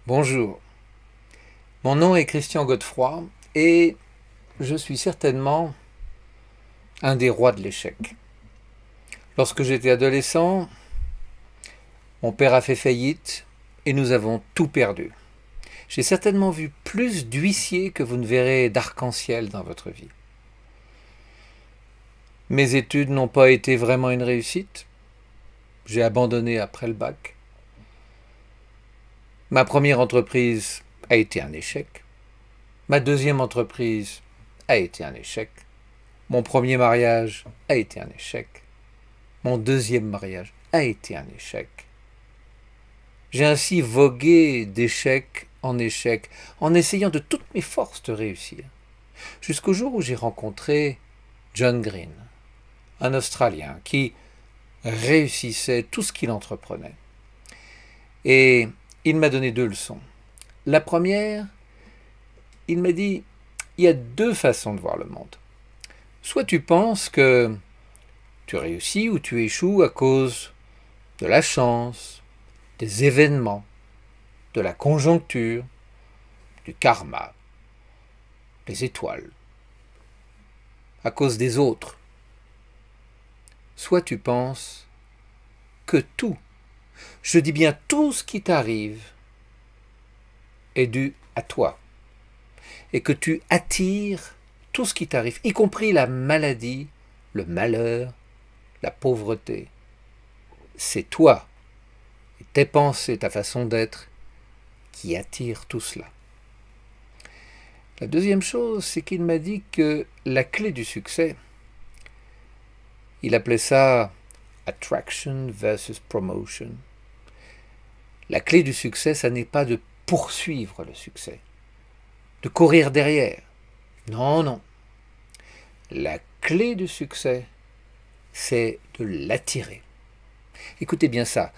Bonjour, mon nom est Christian Godefroy et je suis certainement un des rois de l'échec. Lorsque j'étais adolescent, mon père a fait faillite et nous avons tout perdu. J'ai certainement vu plus d'huissiers que vous ne verrez d'arc-en-ciel dans votre vie. Mes études n'ont pas été vraiment une réussite. J'ai abandonné après le bac. Ma première entreprise a été un échec. Ma deuxième entreprise a été un échec. Mon premier mariage a été un échec. Mon deuxième mariage a été un échec. J'ai ainsi vogué d'échec en échec, en essayant de toutes mes forces de réussir, jusqu'au jour où j'ai rencontré John Green, un Australien qui réussissait tout ce qu'il entreprenait. Et il m'a donné deux leçons. La première, il m'a dit, il y a deux façons de voir le monde. Soit tu penses que tu réussis ou tu échoues à cause de la chance, des événements, de la conjoncture, du karma, des étoiles, à cause des autres. Soit tu penses que tout, je dis bien tout ce qui t'arrive, est dû à toi, et que tu attires tout ce qui t'arrive, y compris la maladie, le malheur, la pauvreté. C'est toi, et tes pensées, ta façon d'être, qui attire tout cela. La deuxième chose, c'est qu'il m'a dit que la clé du succès, il appelait ça attraction versus promotion. La clé du succès, ça n'est pas de poursuivre le succès, de courir derrière. Non, non. La clé du succès, c'est de l'attirer. Écoutez bien ça.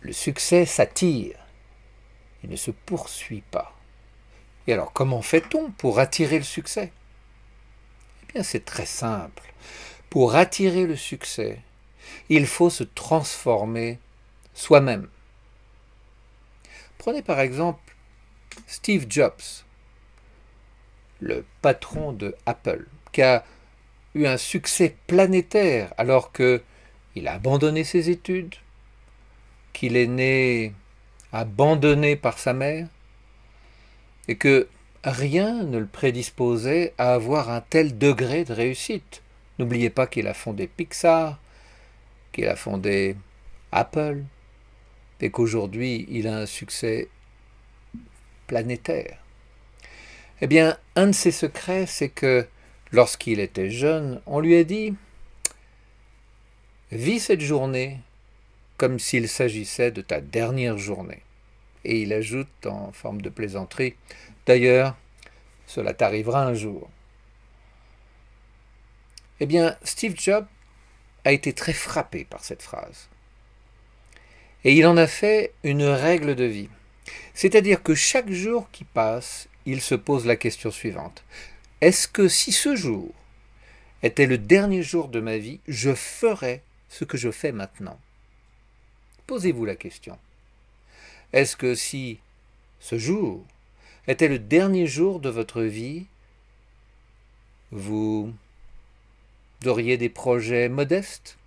Le succès s'attire. Il ne se poursuit pas. Et alors, comment fait-on pour attirer le succès? Eh bien, c'est très simple. Pour attirer le succès, il faut se transformer soi-même. Prenez par exemple Steve Jobs, le patron de Apple, qui a eu un succès planétaire alors qu'il a abandonné ses études, qu'il est né abandonné par sa mère, et que rien ne le prédisposait à avoir un tel degré de réussite. N'oubliez pas qu'il a fondé Pixar, qu'il a fondé Apple, et qu'aujourd'hui il a un succès planétaire. Eh bien, un de ses secrets, c'est que lorsqu'il était jeune, on lui a dit « Vis cette journée comme s'il s'agissait de ta dernière journée. » Et il ajoute en forme de plaisanterie « D'ailleurs, cela t'arrivera un jour. » Eh bien, Steve Jobs a été très frappé par cette phrase. Et il en a fait une règle de vie. C'est-à-dire que chaque jour qui passe, il se pose la question suivante. Est-ce que si ce jour était le dernier jour de ma vie, je ferais ce que je fais maintenant? Posez-vous la question. Est-ce que si ce jour était le dernier jour de votre vie, vous auriez des projets modestes?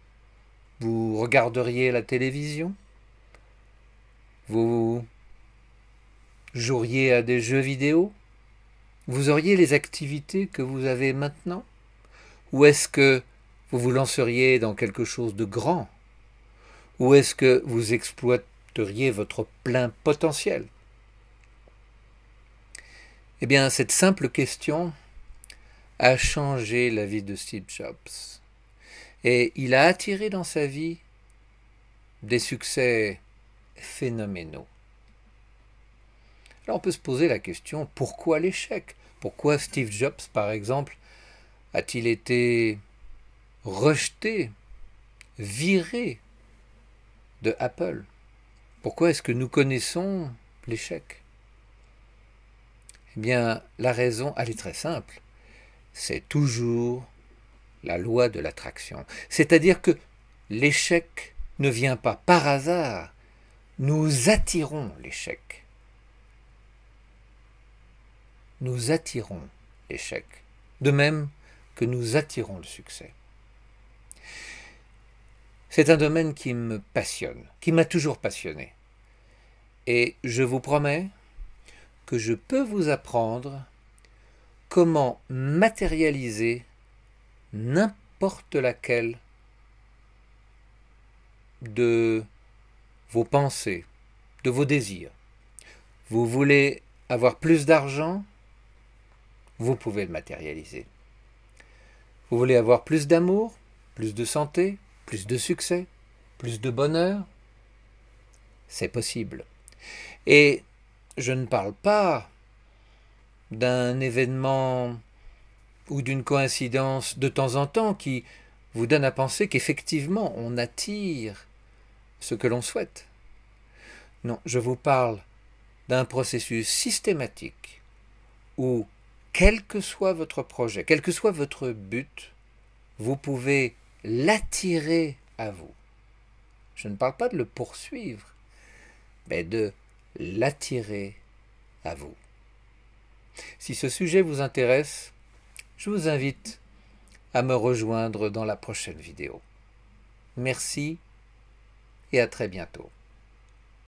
Vous regarderiez la télévision? Vous joueriez à des jeux vidéo? Vous auriez les activités que vous avez maintenant? Ou est-ce que vous vous lanceriez dans quelque chose de grand? Ou est-ce que vous exploiteriez votre plein potentiel? Eh bien, cette simple question a changé la vie de Steve Jobs. Et il a attiré dans sa vie des succès phénoménaux. Alors on peut se poser la question, pourquoi l'échec? Pourquoi Steve Jobs, par exemple, a-t-il été rejeté, viré de Apple? Pourquoi est-ce que nous connaissons l'échec? Eh bien, la raison, elle est très simple. C'est toujours la loi de l'attraction. C'est-à-dire que l'échec ne vient pas par hasard. Nous attirons l'échec. nous attirons l'échec, de même que nous attirons le succès. C'est un domaine qui me passionne, qui m'a toujours passionné. Et je vous promets que je peux vous apprendre comment matérialiser n'importe laquelle de vos pensées, de vos désirs. Vous voulez avoir plus d'argent? Vous pouvez le matérialiser. Vous voulez avoir plus d'amour, plus de santé, plus de succès, plus de bonheur? C'est possible. Et je ne parle pas d'un événement ou d'une coïncidence de temps en temps qui vous donne à penser qu'effectivement on attire ce que l'on souhaite. Non, je vous parle d'un processus systématique où, quel que soit votre projet, quel que soit votre but, vous pouvez l'attirer à vous. Je ne parle pas de le poursuivre, mais de l'attirer à vous. Si ce sujet vous intéresse, je vous invite à me rejoindre dans la prochaine vidéo. Merci et à très bientôt.